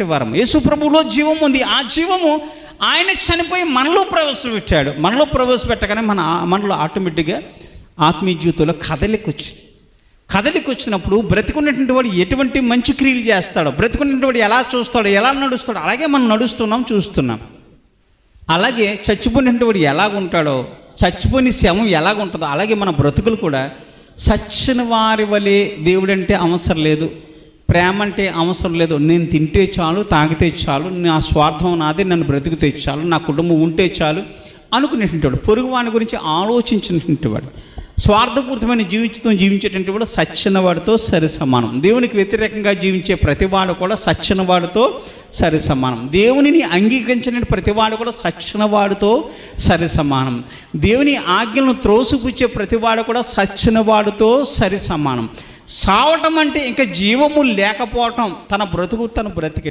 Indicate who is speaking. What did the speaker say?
Speaker 1: ఇచ్చినటువంటి వరం. యేసు ప్రభువులో జీవం ఉంది. ఆ జీవము ఆయన చనిపోయి మనలో ప్రవేశపెట్టాడు. మనలో ప్రవేశపెట్టగానే మనలో ఆటోమేటిక్గా ఆత్మీయ జీవితంలో కదలిక వచ్చినప్పుడు బ్రతికున్నటువంటి వాడు ఎటువంటి మంచి క్రియలు చేస్తాడో, బ్రతికున్నటువంటి వాడు ఎలా చూస్తాడో, ఎలా నడుస్తాడో అలాగే మనం నడుస్తున్నాం, చూస్తున్నాం. అలాగే చచ్చిపోయినటువంటి వాడు ఎలాగుంటాడో, చచ్చిపోయిన శవం ఎలాగుంటుందో అలాగే మన బ్రతుకులు కూడా చచ్చిన వారి వలె. దేవుడంటే అవసరం లేదు, ప్రేమ అంటే అవసరం లేదు, నేను తింటే చాలు, తాగితే చాలు, నా స్వార్థం నాదే, నన్ను బ్రతికితే చాలు, నా కుటుంబం ఉంటే చాలు అనుకునేటువంటి వాడు, పొరుగువాని గురించి ఆలోచించినటువంటి వాడు, స్వార్థపూరితమైన జీవించేటువంటి వాడు సచ్చిన వాడితో సరి సమానం. దేవునికి వ్యతిరేకంగా జీవించే ప్రతివాడు కూడా సచ్చిన వాడితో సరి సమానం. దేవునిని అంగీకరించిన ప్రతివాడు కూడా సచ్చిన వాడితో సరి సమానం. దేవుని ఆజ్ఞలను త్రోసిపుచ్చే ప్రతివాడు కూడా సచ్చిన వాడితో సరి సమానం. సావటం అంటే ఇంకా జీవము లేకపోవటం, తన బ్రతుకు తను బ్రతికి